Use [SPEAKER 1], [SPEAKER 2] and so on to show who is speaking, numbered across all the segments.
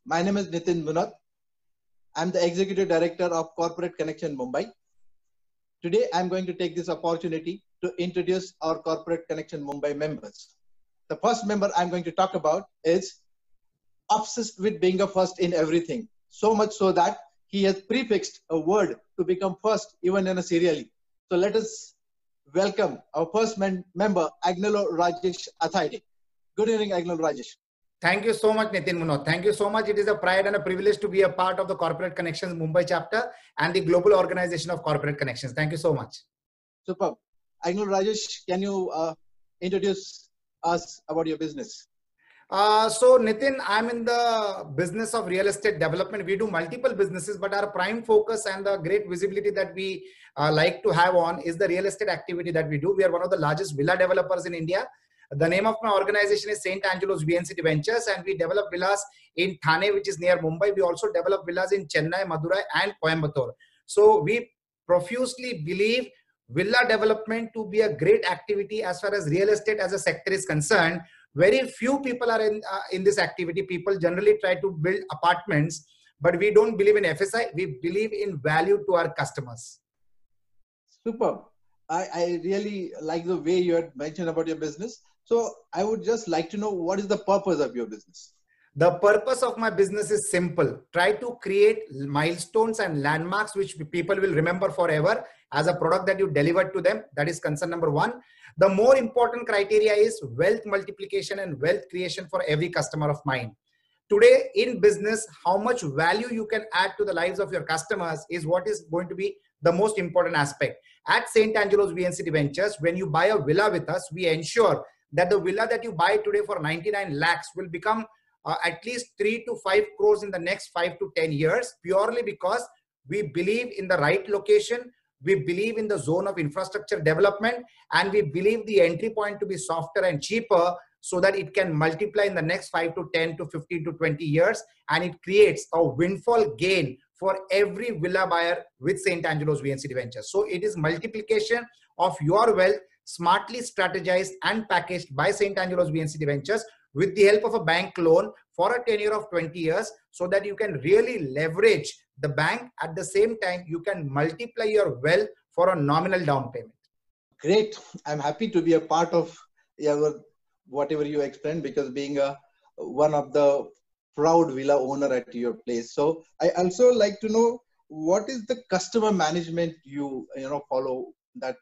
[SPEAKER 1] My name is Nitin Munot. I'm the Executive Director of Corporate Connection Mumbai. Today, I'm going to take this opportunity to introduce our Corporate Connection Mumbai members. The first member I'm going to talk about is obsessed with being a first in everything. So much so that he has prefixed a word to become first even in a serially. So let us welcome our first member, Agnolo Rajesh Athaide. Good evening, Agnolo Rajesh.
[SPEAKER 2] Thank you so much, Nitin Munot. Thank you so much. It is a pride and a privilege to be a part of the Corporate Connections Mumbai chapter and the global organization of Corporate Connections. Thank you so much.
[SPEAKER 1] Superb. Agnolo Rajesh, can you introduce us about your business?
[SPEAKER 2] So Nitin, I'm in the business of real estate development. We do multiple businesses, but our prime focus and the great visibility that we like to have on is the real estate activity that we do. We are one of the largest villa developers in India. The name of my organization is St. Angelo's VNCT Ventures, and we develop villas in Thane, which is near Mumbai. We also develop villas in Chennai, Madurai, and Coimbatore. So we profusely believe villa development to be a great activity as far as real estate as a sector is concerned. Very few people are in this activity. People generally try to build apartments, but we don't believe in FSI. We believe in value to our customers.
[SPEAKER 1] Superb. I really like the way you had mentioned about your business. So I would just like to know, what is the purpose of your business?
[SPEAKER 2] The purpose of my business is simple. Try to create milestones and landmarks which people will remember forever as a product that you delivered to them. That is concern number one. The more important criteria is wealth multiplication and wealth creation for every customer of mine. Today in business, how much value you can add to the lives of your customers is what is going to be the most important aspect. At St. Angelo's VNCT Ventures, when you buy a villa with us, we ensure that the villa that you buy today for 99 lakhs will become at least 3 to 5 crores in the next 5 to 10 years, purely because we believe in the right location, we believe in the zone of infrastructure development, and we believe the entry point to be softer and cheaper so that it can multiply in the next 5 to 10 to 15 to 20 years, and it creates a windfall gain for every villa buyer with St. Angelo's VNCT Ventures. So it is multiplication of your wealth, smartly strategized and packaged by St. Angelo's VNCT Ventures with the help of a bank loan for a tenure of 20 years so that you can really leverage the bank. At the same time, you can multiply your wealth for a nominal down payment.
[SPEAKER 1] Great. I'm happy to be a part of whatever you explained, because being one of the proud villa owner at your place. So I also like to know, what is the customer management you follow, that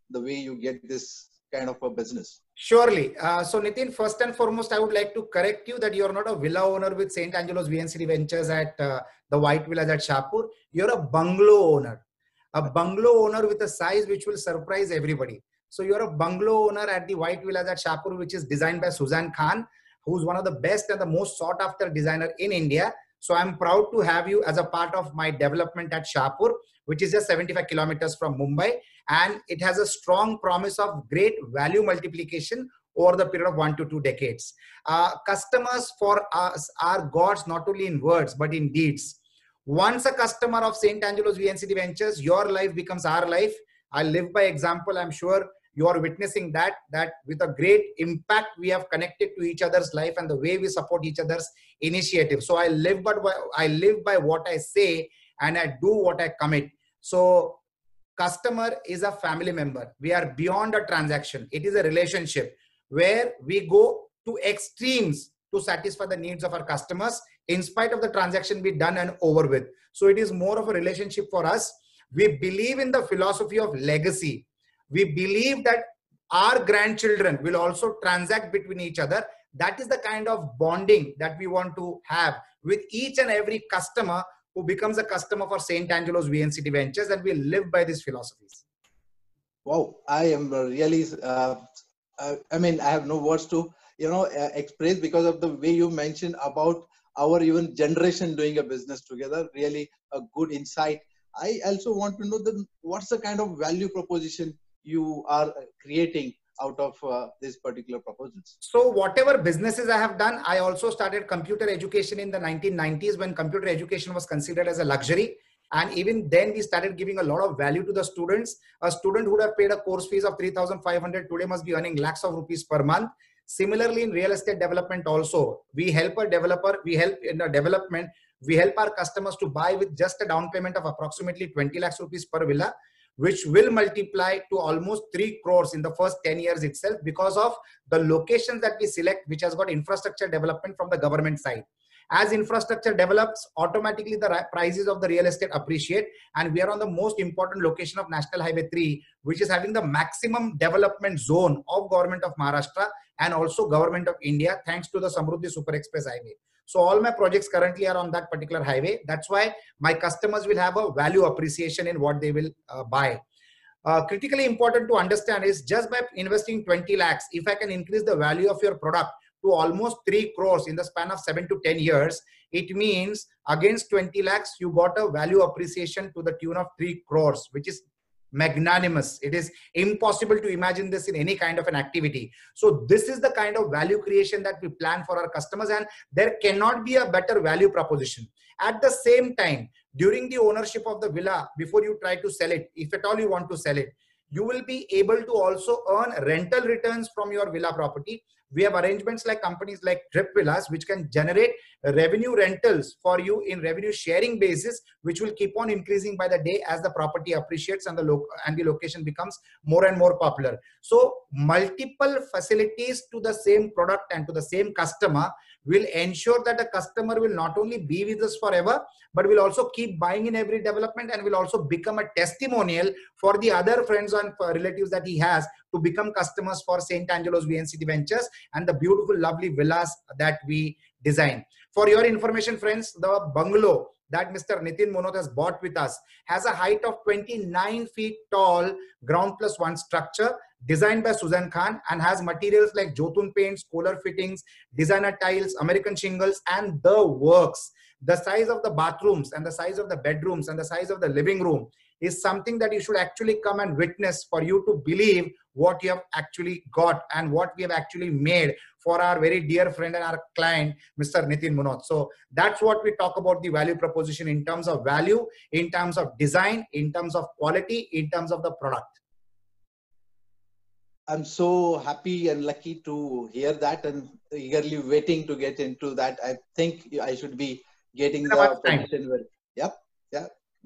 [SPEAKER 1] the way you get this kind of a business?
[SPEAKER 2] Surely. So Nitin, first and foremost, I would like to correct you that you're not a villa owner with St. Angelo's VNCT Ventures at the White Villas at Shahpur. You're a bungalow owner. A bungalow owner with a size which will surprise everybody. So you're a bungalow owner at the White Villas at Shahpur, which is designed by Suzanne Khan, who's one of the best and the most sought after designer in India. So I'm proud to have you as a part of my development at Shahpur, which is just 75 kilometers from Mumbai. And it has a strong promise of great value multiplication over the period of 1 to 2 decades. Customers for us are gods, not only in words, but in deeds. Once a customer of St. Angelo's VNCT Ventures, your life becomes our life. I live by example. I'm sure you are witnessing that with a great impact, we have connected to each other's life and the way we support each other's initiative. So I live by what I say and I do what I commit. So customer is a family member. We are beyond a transaction. It is a relationship where we go to extremes to satisfy the needs of our customers in spite of the transaction be done and over with. So it is more of a relationship for us. We believe in the philosophy of legacy. We believe that our grandchildren will also transact between each other. That is the kind of bonding that we want to have with each and every customer who becomes a customer for St. Angelo's VNCT Ventures, and we live by these philosophies.
[SPEAKER 1] Wow, I am really, I have no words to, express, because of the way you mentioned about our even generation doing a business together. Really a good insight. I also want to know what's the kind of value proposition you are creating out of these particular proposals.
[SPEAKER 2] So whatever businesses I have done, I also started computer education in the 1990s when computer education was considered as a luxury. And even then we started giving a lot of value to the students. A student who would have paid a course fees of 3,500 today must be earning lakhs of rupees per month. Similarly, in real estate development also, we help a developer, we help in a development, we help our customers to buy with just a down payment of approximately 20 lakhs rupees per villa, which will multiply to almost 3 crores in the first 10 years itself because of the locations that we select, which has got infrastructure development from the government side. As infrastructure develops, automatically the prices of the real estate appreciate, and we are on the most important location of National Highway 3, which is having the maximum development zone of Government of Maharashtra and also Government of India, thanks to the Samruddhi Super Express Highway. So all my projects currently are on that particular highway. That's why my customers will have a value appreciation in what they will buy. Critically important to understand is just by investing 20 lakhs, if I can increase the value of your product to almost 3 crores in the span of 7 to 10 years, it means against 20 lakhs, you got a value appreciation to the tune of 3 crores, which is magnanimous. It is impossible to imagine this in any kind of an activity. So this is the kind of value creation that we plan for our customers, and there cannot be a better value proposition. At the same time, during the ownership of the villa, before you try to sell it, if at all you want to sell it, you will be able to also earn rental returns from your villa property. We have arrangements like companies like Trip Villas, which can generate revenue rentals for you in revenue sharing basis, which will keep on increasing by the day as the property appreciates and the location becomes more and more popular. So multiple facilities to the same product and to the same customer will ensure that the customer will not only be with us forever, but will also keep buying in every development and will also become a testimonial for the other friends and relatives that he has to become customers for St. Angelo's VNCT Ventures and the beautiful, lovely villas that we design. For your information, friends, the bungalow that Mr. Nitin Monoth has bought with us has a height of 29 feet tall ground plus one structure designed by Suzan Khan and has materials like Jotun paints, Kohler fittings, designer tiles, American shingles, and the works. The size of the bathrooms and the size of the bedrooms and the size of the living room is something that you should actually come and witness for you to believe what you have actually got and what we have actually made for our very dear friend and our client, Mr. Nitin Monoth. So that's what we talk about the value proposition in terms of value, in terms of design, in terms of quality, in terms of the product.
[SPEAKER 1] I'm so happy and lucky to hear that and eagerly waiting to get into that. I think I should be getting the position where, yeah,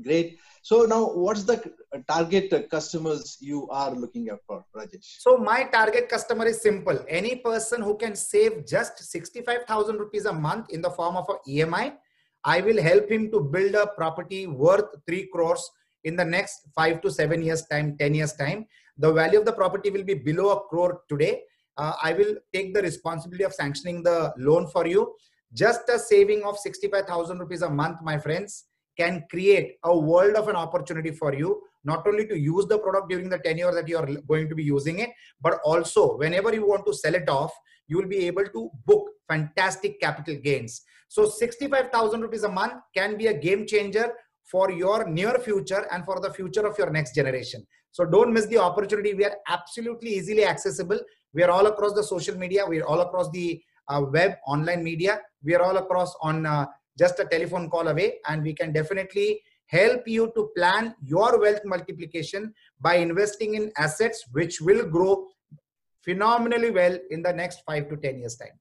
[SPEAKER 1] great. So now what's the target customers you are looking at for, Rajesh?
[SPEAKER 2] So my target customer is simple. Any person who can save just 65,000 rupees a month in the form of an EMI, I will help him to build a property worth 3 crores in the next 5 to 7 years time, 10 years time. The value of the property will be below 1 crore today. I will take the responsibility of sanctioning the loan for you. Just a saving of 65,000 rupees a month, my friends, can create a world of an opportunity for you, not only to use the product during the tenure that you are going to be using it, but also whenever you want to sell it off, you will be able to book fantastic capital gains. So 65,000 rupees a month can be a game changer for your near future and for the future of your next generation. So don't miss the opportunity. We are absolutely easily accessible. We are all across the social media. We are all across the web, online media. We are all across on just a telephone call away, and we can definitely help you to plan your wealth multiplication by investing in assets which will grow phenomenally well in the next 5 to 10 years time.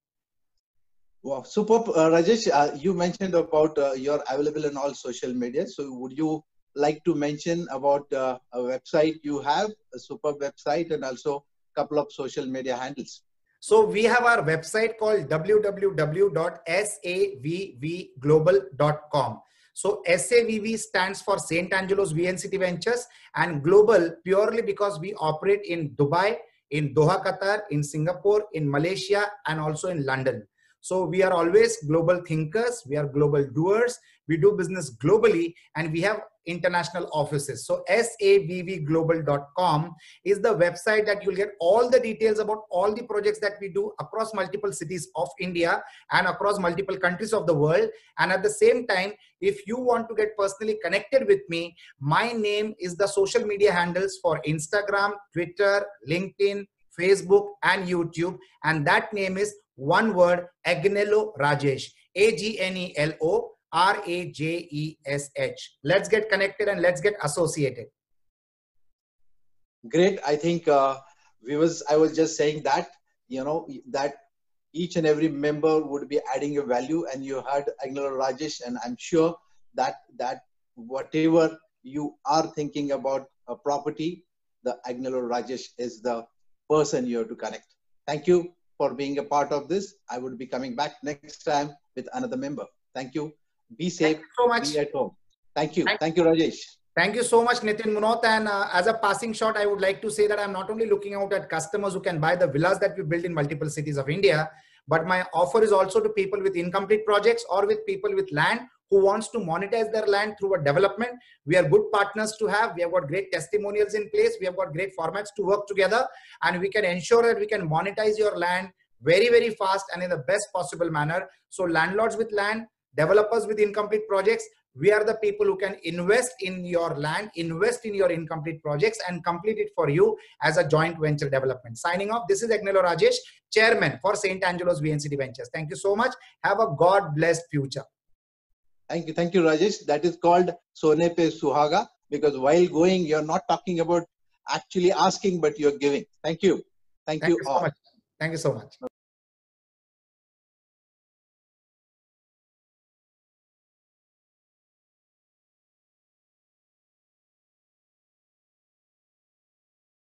[SPEAKER 1] Wow, superb. Rajesh, you mentioned about you're available in all social media. So would you like to mention about a website you have, a superb website, and also a couple of social media handles?
[SPEAKER 2] So we have our website called www.savvglobal.com. So SAVV stands for St. Angelo's VNCT Ventures, and global purely because we operate in Dubai, in Doha, Qatar, in Singapore, in Malaysia, and also in London. So we are always global thinkers. We are global doers. We do business globally, and we have international offices. So savvglobal.com is the website that you'll get all the details about all the projects that we do across multiple cities of India and across multiple countries of the world. And at the same time, if you want to get personally connected with me, my name is the social media handles for Instagram, Twitter, LinkedIn, Facebook, and YouTube. And that name is one word, Agnello Rajesh, AGNELO RAJESH. Let's get connected and let's get associated.
[SPEAKER 1] Great. I think viewers, I was just saying that that each and every member would be adding a value, and you heard Agnello Rajesh, and I'm sure that whatever you are thinking about a property, the Agnello Rajesh is the person you have to connect. Thank you for being a part of this. I would be coming back next time with another member. Thank you. Be safe.
[SPEAKER 2] Thank you so much.
[SPEAKER 1] Be at home. Thank you. Thank you, Rajesh.
[SPEAKER 2] Thank you so much, Nitin Munot. And as a passing shot, I would like to say that I'm not only looking out at customers who can buy the villas that we build in multiple cities of India, but my offer is also to people with incomplete projects or with people with land who wants to monetize their land through a development. We are good partners to have. We have got great testimonials in place. We have got great formats to work together, and we can ensure that we can monetize your land very, very fast and in the best possible manner. So landlords with land, developers with incomplete projects, we are the people who can invest in your land, invest in your incomplete projects, and complete it for you as a joint venture development. Signing off, this is Agnello Rajesh, Chairman for St. Angelo's VNCT Ventures. Thank you so much. Have a God-blessed future.
[SPEAKER 1] Thank you. Thank you, Rajesh. That is called Sone Pe Suhaga, because while going, you're not talking about actually asking, but you're giving. Thank you. Thank you all.
[SPEAKER 2] So much. Thank you so much.